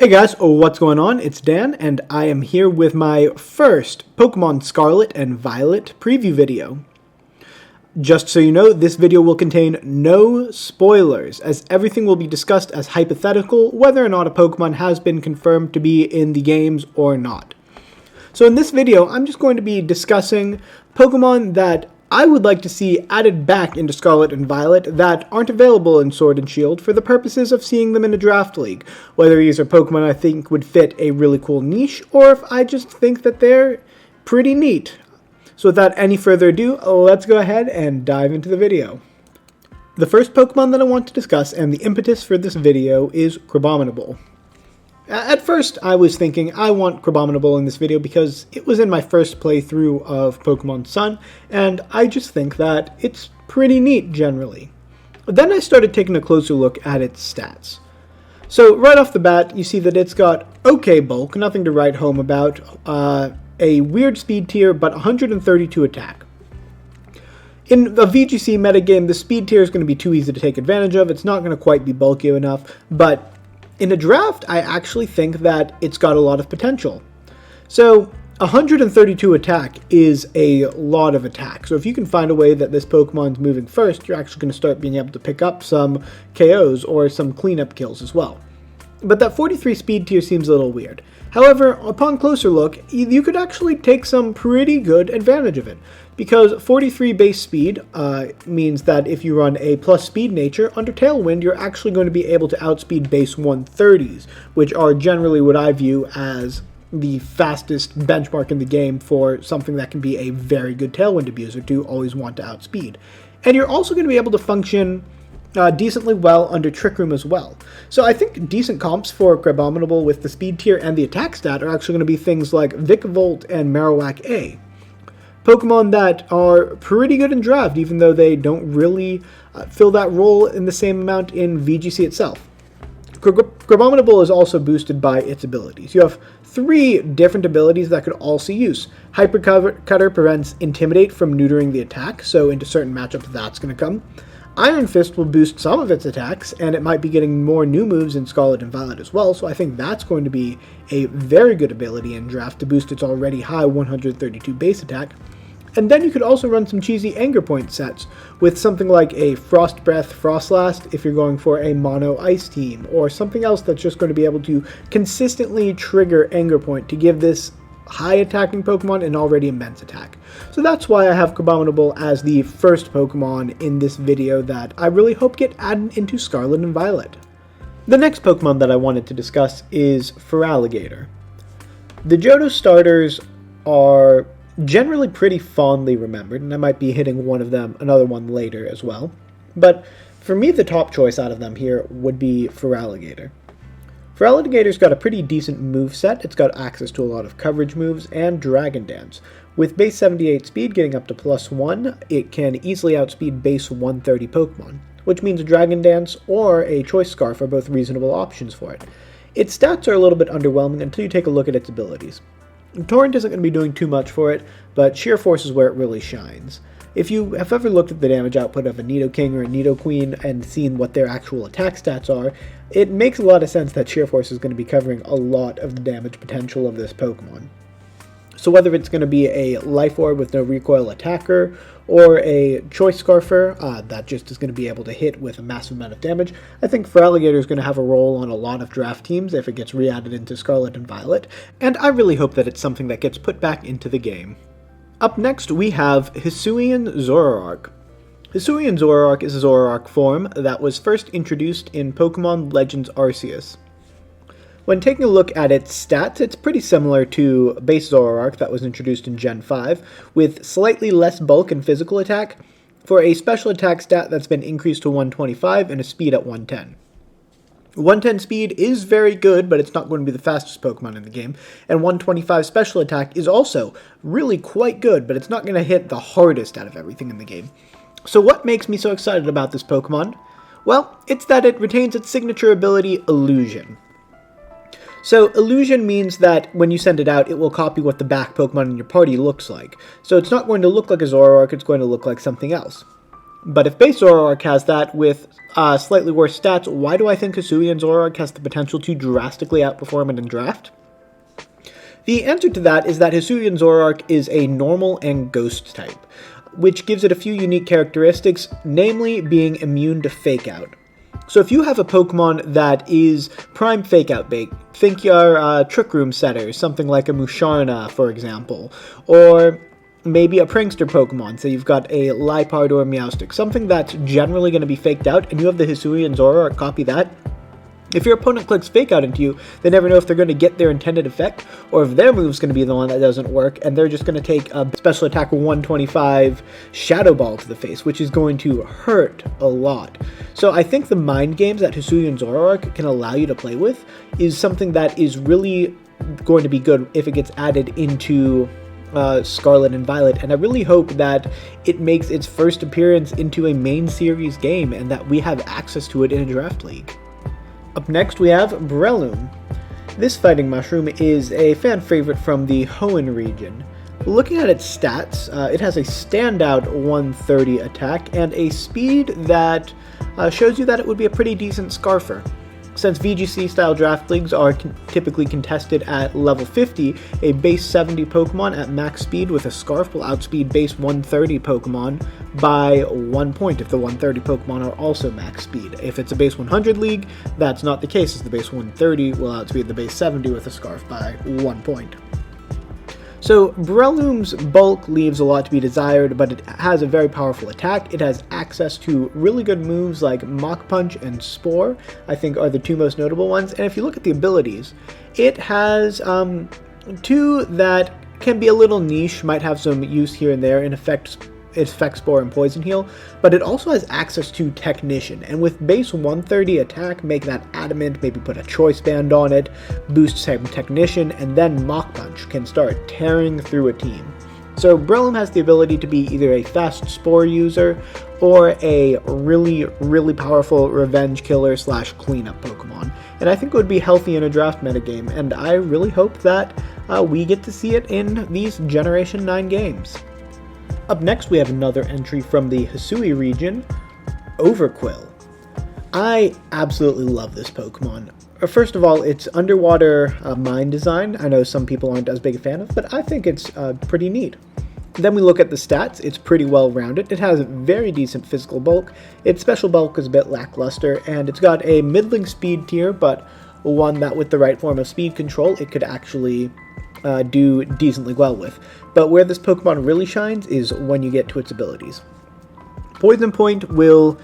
Hey guys, what's going on? It's Dan, and I am here with my first Pokemon Scarlet and Violet preview video. Just so you know, this video will contain no spoilers, as everything will be discussed as hypothetical, whether or not a Pokemon has been confirmed to be in the games or not. So in this video, I'm just going to be discussing Pokemon that I would like to see added back into Scarlet and Violet that aren't available in Sword and Shield for the purposes of seeing them in a draft league. Whether these are Pokemon I think would fit a really cool niche, or if I just think that they're pretty neat. So without any further ado, let's go ahead and dive into the video. The first Pokemon that I want to discuss, and the impetus for this video, is Kermominable. At first, I was thinking I want Kermominable in this video because it was in my first playthrough of Pokemon Sun, and I just think that it's pretty neat generally. Then I started taking a closer look at its stats. So right off the bat, you see that it's got okay bulk, nothing to write home about, a weird speed tier, but 132 attack. In the VGC metagame, the speed tier is going to be too easy to take advantage of. It's not going to quite be bulky enough, but in a draft, I actually think that it's got a lot of potential. So 132 attack is a lot of attack. So if you can find a way that this Pokemon's moving first, you're actually going to start being able to pick up some KOs or some cleanup kills as well. But that 43 speed tier seems a little weird. However, upon closer look, you could actually take some pretty good advantage of it, because 43 base speed means that if you run a plus speed nature, under Tailwind, you're actually going to be able to outspeed base 130s, which are generally what I view as the fastest benchmark in the game for something that can be a very good Tailwind abuser to always want to outspeed. And you're also going to be able to function decently well under Trick Room as well. So I think decent comps for Kermominable with the speed tier and the attack stat are actually going to be things like Vikavolt and Marowak A. Pokemon that are pretty good in draft, even though they don't really fill that role in the same amount in VGC itself. Kermominable is also boosted by its abilities. You have 3 different abilities that could all see use. Hyper Cutter prevents Intimidate from neutering the attack, so into certain matchups that's going to come. Iron Fist will boost some of its attacks, and it might be getting more new moves in Scarlet and Violet as well, so I think that's going to be a very good ability in draft to boost its already high 132 base attack. And then you could also run some cheesy Anger Point sets with something like a Frost Breath Frostlast if you're going for a mono ice team, or something else that's just going to be able to consistently trigger Anger Point to give this high attacking Pokemon an already immense attack. So that's why I have Kermominable as the first Pokemon in this video that I really hope get added into Scarlet and Violet. The next Pokemon that I wanted to discuss is Alligator. The Johto starters are generally pretty fondly remembered, and I might be hitting another one later as well. But for me, the top choice out of them here would be Alligator. Alligator's got a pretty decent moveset. It's got access to a lot of coverage moves and Dragon Dance. With base 78 speed getting up to +1, it can easily outspeed base 130 Pokemon, which means a Dragon Dance or a Choice Scarf are both reasonable options for it. Its stats are a little bit underwhelming until you take a look at its abilities. Torrent isn't going to be doing too much for it, but Sheer Force is where it really shines. If you have ever looked at the damage output of a Nidoking or a Nidoqueen and seen what their actual attack stats are, it makes a lot of sense that Sheer Force is going to be covering a lot of the damage potential of this Pokemon. So whether it's going to be a Life Orb with no recoil attacker, or a Choice Scarfer that just is going to be able to hit with a massive amount of damage, I think Alligator is going to have a role on a lot of draft teams if it gets re-added into Scarlet and Violet, and I really hope that it's something that gets put back into the game. Up next, we have Hassuyan Zoroark. Hassuyan Zoroark is a Zoroark form that was first introduced in Pokemon Legends Arceus. When taking a look at its stats, it's pretty similar to base Zoroark that was introduced in Gen 5, with slightly less bulk and physical attack, for a special attack stat that's been increased to 125 and a speed at 110. 110 speed is very good, but it's not going to be the fastest Pokemon in the game, and 125 special attack is also really quite good, but it's not going to hit the hardest out of everything in the game. So what makes me so excited about this Pokemon? Well, it's that it retains its signature ability, Illusion. So Illusion means that when you send it out, it will copy what the back Pokemon in your party looks like. So it's not going to look like a Zoroark, it's going to look like something else. But if base Zoroark has that with slightly worse stats, why do I think Hassuyan Zoroark has the potential to drastically outperform it in draft? The answer to that is that Hassuyan Zoroark is a normal and ghost type, which gives it a few unique characteristics, namely being immune to Fake Out. So if you have a Pokemon that is prime Fake Out bait, think your Trick Room setter, something like a Musharna, for example, or maybe a prankster Pokemon, so you've got a Liepard or a Meowstic, something that's generally going to be faked out, and you have the Hassuyan Zoroark copy that. If your opponent clicks Fake Out into you, they never know if they're going to get their intended effect, or if their move's going to be the one that doesn't work, and they're just going to take a special attack 125 Shadow Ball to the face, which is going to hurt a lot. So I think the mind games that Hassuyan Zoroark can allow you to play with is something that is really going to be good if it gets added into Scarlet and Violet, and I really hope that it makes its first appearance into a main series game, and that we have access to it in a draft league. Up next we have Brellum. This fighting mushroom is a fan favorite from the Hoenn region. Looking at its stats, it has a standout 130 attack and a speed that shows you that it would be a pretty decent Scarfer. Since VGC-style draft leagues are typically contested at level 50, a base 70 Pokemon at max speed with a Scarf will outspeed base 130 Pokemon by 1 point if the 130 Pokemon are also max speed. If it's a base 100 league, that's not the case, as the base 130 will outspeed the base 70 with a Scarf by 1 point. So Brellum's bulk leaves a lot to be desired, but it has a very powerful attack. It has access to really good moves like Mach Punch and Spore, I think are the two most notable ones. And if you look at the abilities, it has two that can be a little niche, might have some use here and there in Effect Spore and Poison Heal, but it also has access to Technician, and with base 130 attack, make that adamant, maybe put a Choice Band on it, boost some Technician, and then Mach Punch can start tearing through a team. So Brellum has the ability to be either a fast Spore user or a really, really powerful Revenge Killer / Cleanup Pokemon, and I think it would be healthy in a draft metagame, and I really hope that we get to see it in these Generation 9 games. Up next, we have another entry from the Hisui region, Overquill. I absolutely love this Pokemon. First of all, its underwater mine design, I know some people aren't as big a fan of, but I think it's pretty neat. Then we look at the stats, it's pretty well rounded. It has very decent physical bulk, its special bulk is a bit lackluster, and it's got a middling speed tier, but one that with the right form of speed control, it could actually do decently well with. But where this Pokemon really shines is when you get to its abilities. Poison Point will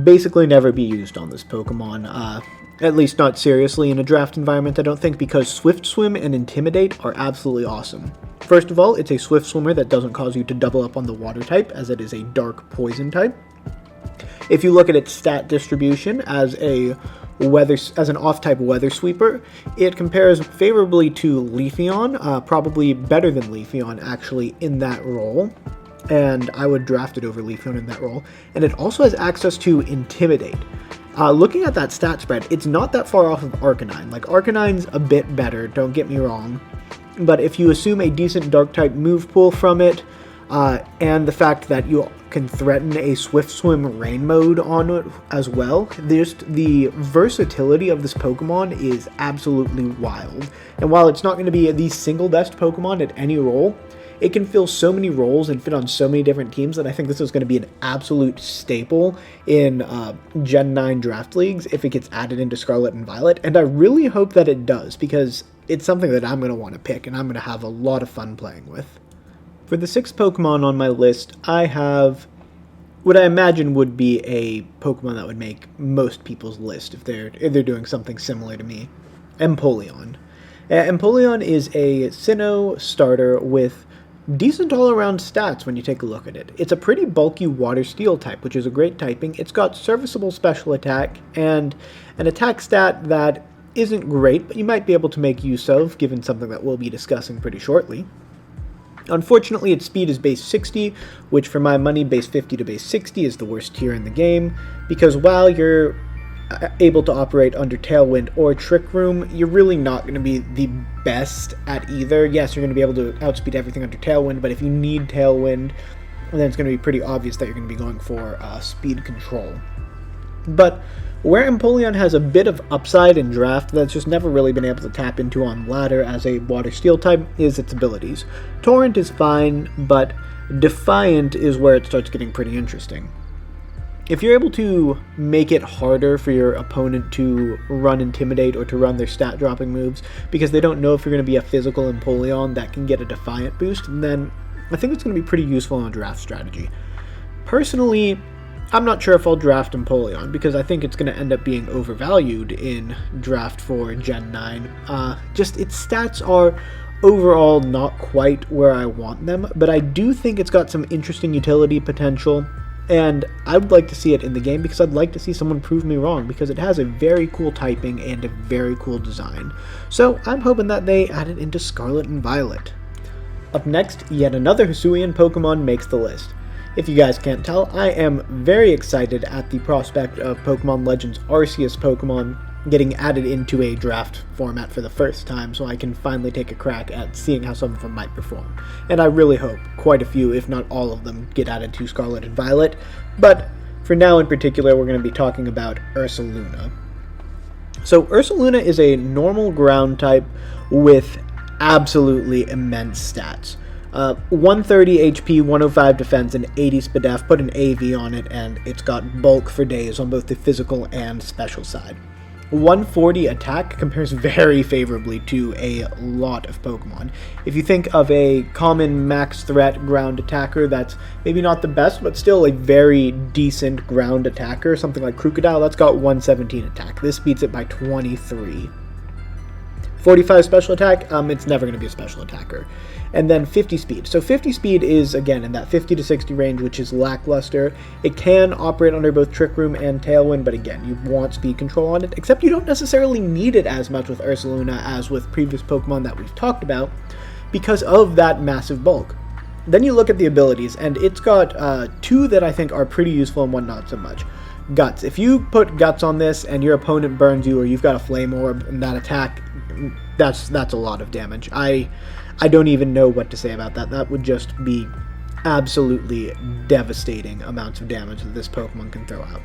basically never be used on this Pokemon, at least not seriously in a draft environment, I don't think, because Swift Swim and Intimidate are absolutely awesome. First of all, it's a Swift Swimmer that doesn't cause you to double up on the water type, as it is a dark poison type. If you look at its stat distribution as an off-type Weather Sweeper, it compares favorably to Leafeon, probably better than Leafeon actually in that role, and I would draft it over Leafeon in that role. And it also has access to Intimidate. Looking at that stat spread, it's not that far off of Arcanine. Like, Arcanine's a bit better, don't get me wrong, but if you assume a decent Dark-type move pool from it, and the fact that you can threaten a Swift Swim Rain mode on it as well, just the versatility of this Pokemon is absolutely wild. And while it's not going to be the single best Pokemon at any role, it can fill so many roles and fit on so many different teams that I think this is going to be an absolute staple in Gen 9 draft leagues if it gets added into Scarlet and Violet, and I really hope that it does, because it's something that I'm going to want to pick and I'm going to have a lot of fun playing with. For the 6th Pokemon on my list, I have what I imagine would be a Pokemon that would make most people's list if they're doing something similar to me. Empoleon. Empoleon is a Sinnoh starter with decent all-around stats when you take a look at it. It's a pretty bulky Water Steel type, which is a great typing. It's got serviceable special attack and an attack stat that isn't great, but you might be able to make use of, given something that we'll be discussing pretty shortly. Unfortunately, its speed is base 60, which for my money, base 50 to base 60 is the worst tier in the game, because while you're able to operate under Tailwind or Trick Room, you're really not going to be the best at either. Yes, you're going to be able to outspeed everything under Tailwind, but if you need Tailwind, and then it's going to be pretty obvious that you're going to be going for speed control. But where Empoleon has a bit of upside in draft that's just never really been able to tap into on ladder as a water steel type is its abilities. Torrent is fine, but Defiant is where it starts getting pretty interesting. If you're able to make it harder for your opponent to run Intimidate or to run their stat dropping moves because they don't know if you're going to be a physical Empoleon that can get a Defiant boost, then I think it's going to be pretty useful in a draft strategy. Personally, I'm not sure if I'll draft Empoleon because I think it's going to end up being overvalued in draft for Gen 9. Just its stats are overall not quite where I want them, but I do think it's got some interesting utility potential. And I would like to see it in the game because I'd like to see someone prove me wrong because it has a very cool typing and a very cool design. So I'm hoping that they add it into Scarlet and Violet. Up next, yet another Hassuyan Pokemon makes the list. If you guys can't tell, I am very excited at the prospect of Pokemon Legends Arceus Pokemon getting added into a draft format for the first time, so I can finally take a crack at seeing how some of them might perform. And I really hope quite a few, if not all of them, get added to Scarlet and Violet. But for now in particular, we're going to be talking about Ursulina. So Ursulina is a normal ground type with absolutely immense stats. 130 HP, 105 defense, and 80 SPDF. Put an AV on it, and it's got bulk for days on both the physical and special side. 140 attack compares very favorably to a lot of Pokemon. If you think of a common max threat ground attacker that's maybe not the best, but still a very decent ground attacker, something like Crocodile, that's got 117 attack. This beats it by 23. 45 special attack, it's never going to be a special attacker. And then 50 speed. So 50 speed is, again, in that 50 to 60 range, which is lackluster. It can operate under both Trick Room and Tailwind, but again, you want speed control on it, except you don't necessarily need it as much with Ursulina as with previous Pokemon that we've talked about because of that massive bulk. Then you look at the abilities, and it's got two that I think are pretty useful and one not so much. Guts. If you put Guts on this and your opponent burns you or you've got a Flame Orb and that attack, that's a lot of damage. I don't even know what to say about that. That would just be absolutely devastating amounts of damage that this Pokemon can throw out.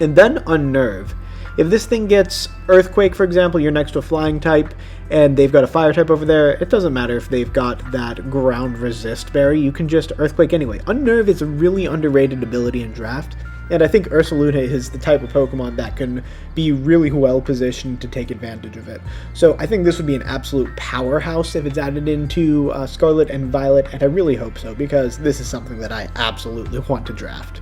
And then Unnerve. If this thing gets Earthquake, for example, you're next to a flying type, and they've got a fire type over there, it doesn't matter if they've got that ground resist berry, you can just Earthquake anyway. Unnerve is a really underrated ability in draft, and I think Ursulina is the type of Pokemon that can be really well positioned to take advantage of it. So I think this would be an absolute powerhouse if it's added into Scarlet and Violet, and I really hope so, because this is something that I absolutely want to draft.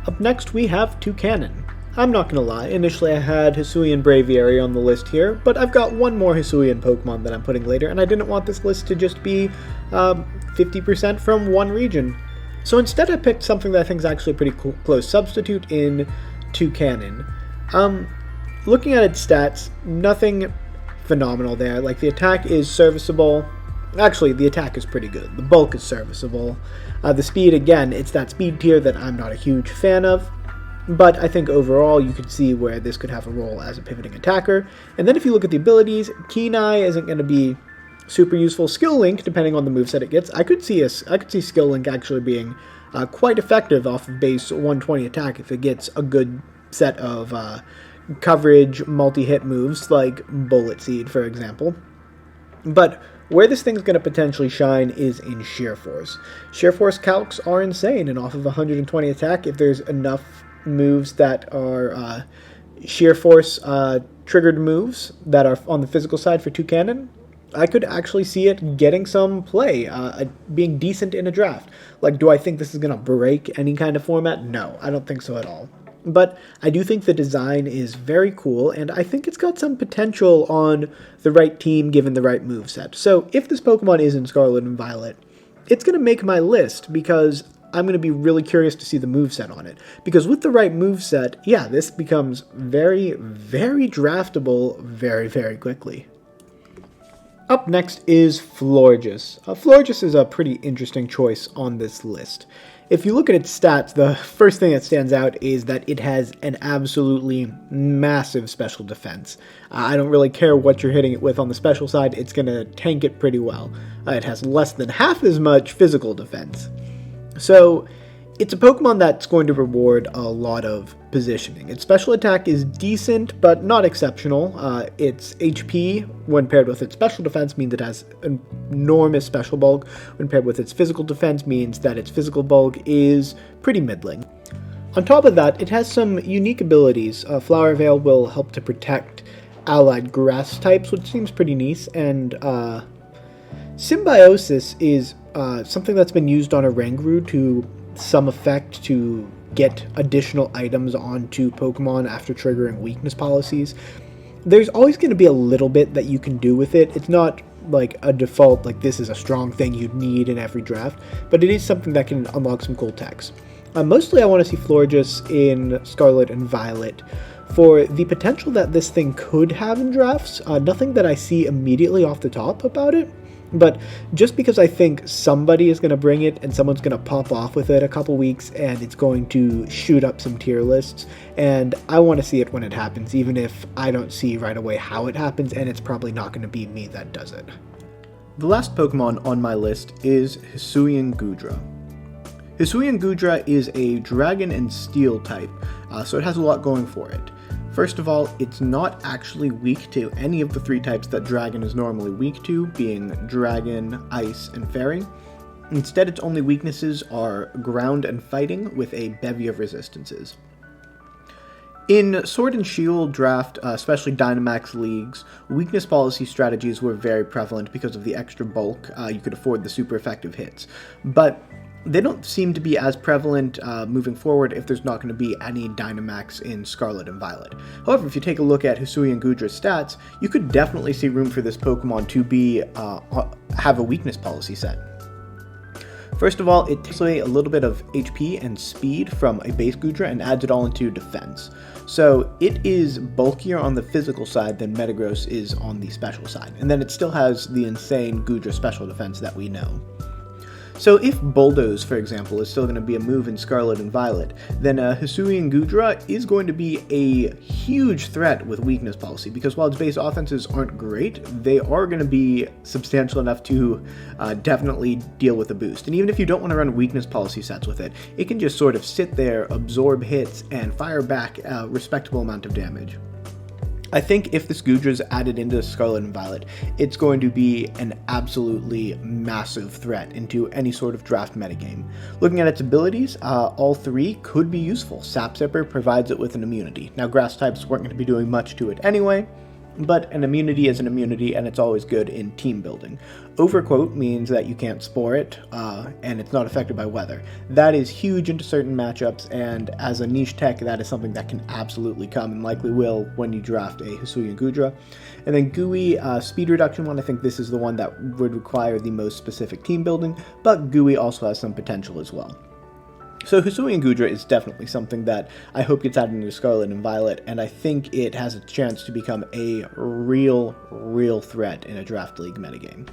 Up next we have Toucanon. I'm not going to lie, initially I had Hassuyan Braviary on the list here, but I've got one more Hassuyan Pokemon that I'm putting later, and I didn't want this list to just be 50% from one region. So instead I picked something that I think is actually a pretty close substitute in Toucanon. Looking at its stats, nothing phenomenal there. Like, the attack is serviceable. Actually, the attack is pretty good. The bulk is serviceable. The speed, again, it's that speed tier that I'm not a huge fan of. But I think overall you could see where this could have a role as a pivoting attacker. And then if you look at the abilities, Keen Eye isn't going to be super useful. Skill Link, depending on the moveset it gets, I could see Skill Link actually being quite effective off of base 120 attack if it gets a good set of coverage multi-hit moves like Bullet Seed, for example. But where this thing's going to potentially shine is in Sheer Force. Sheer Force calcs are insane, and off of 120 attack, if there's enough moves that are Sheer Force triggered moves that are on the physical side for Toucanon, I could actually see it getting some play, being decent in a draft. Like, do I think this is going to break any kind of format? No, I don't think so at all. But I do think the design is very cool, and I think it's got some potential on the right team given the right moveset. So if this Pokemon is in Scarlet and Violet, it's going to make my list because I'm going to be really curious to see the moveset on it. Because with the right moveset, yeah, this becomes very, very draftable very, very quickly. Up next is Floorjust. Floorjust is a pretty interesting choice on this list. If you look at its stats, the first thing that stands out is that it has an absolutely massive special defense. I don't really care what you're hitting it with on the special side, it's going to tank it pretty well. It has less than half as much physical defense. So it's a Pokemon that's going to reward a lot of positioning. Its special attack is decent, but not exceptional. Its HP, when paired with its special defense, means it has enormous special bulk. When paired with its physical defense, means that its physical bulk is pretty middling. On top of that, it has some unique abilities. Flower Veil will help to protect allied grass types, which seems pretty nice, and Symbiosis is something that's been used on a Oranguru to some effect to get additional items onto Pokemon after triggering weakness policies. There's always going to be a little bit that you can do with it. It's not like a default, like this is a strong thing you'd need in every draft, but it is something that can unlock some cool techs. Mostly I want to see floorjust in Scarlet and Violet for the potential that this thing could have in drafts. Nothing that I see immediately off the top about it, but just because I think somebody is going to bring it and someone's going to pop off with it a couple weeks and it's going to shoot up some tier lists, and I want to see it when it happens, even if I don't see right away how it happens, and it's probably not going to be me that does it. The last Pokemon on my list is hassuyan gudra. Hassuyan gudra is a dragon and steel type, so it has a lot going for it. First of all, it's not actually weak to any of the three types that dragon is normally weak to, being dragon, ice, and fairy. Instead, its only weaknesses are ground and fighting, with a bevy of resistances. In Sword and Shield draft, especially Dynamax leagues, weakness policy strategies were very prevalent because of the extra bulk. You could afford the super effective hits. But they don't seem to be as prevalent moving forward if there's not going to be any Dynamax in Scarlet and Violet. However, if you take a look at hassuyan gudra's stats, you could definitely see room for this Pokemon to be have a weakness policy set. First of all, it takes away a little bit of HP and speed from a base Gudra and adds it all into defense. So it is bulkier on the physical side than Metagross is on the special side. And then it still has the insane Gudra special defense that we know. So if Bulldoze, for example, is still going to be a move in Scarlet and Violet, then hassuyan gudra is going to be a huge threat with weakness policy, because while its base offenses aren't great, they are going to be substantial enough to definitely deal with a boost. And even if you don't want to run weakness policy sets with it, it can just sort of sit there, absorb hits, and fire back a respectable amount of damage. I think if this Gudra is added into Scarlet and Violet, it's going to be an absolutely massive threat into any sort of draft metagame. Looking at its abilities, all three could be useful. Sap Sipper provides it with an immunity. Now, grass types weren't going to be doing much to it anyway, but an immunity is an immunity, and it's always good in team building. Overquote means that you can't spore it, and it's not affected by weather. That is huge into certain matchups, and as a niche tech, that is something that can absolutely come, and likely will when you draft a hassuyan gudra. And then Gooey, speed reduction one, I think this is the one that would require the most specific team building, but Gooey also has some potential as well. So hassuyan gudra is definitely something that I hope gets added into Scarlet and Violet, and I think it has a chance to become a real threat in a draft league metagame.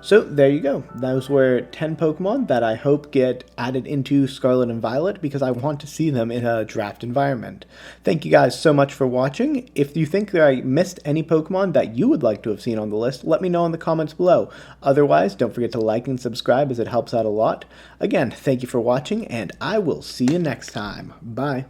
So there you go. Those were 10 Pokemon that I hope get added into Scarlet and Violet because I want to see them in a draft environment. Thank you guys so much for watching. If you think that I missed any Pokemon that you would like to have seen on the list, let me know in the comments below. Otherwise, don't forget to like and subscribe as it helps out a lot. Again, thank you for watching, and I will see you next time. Bye.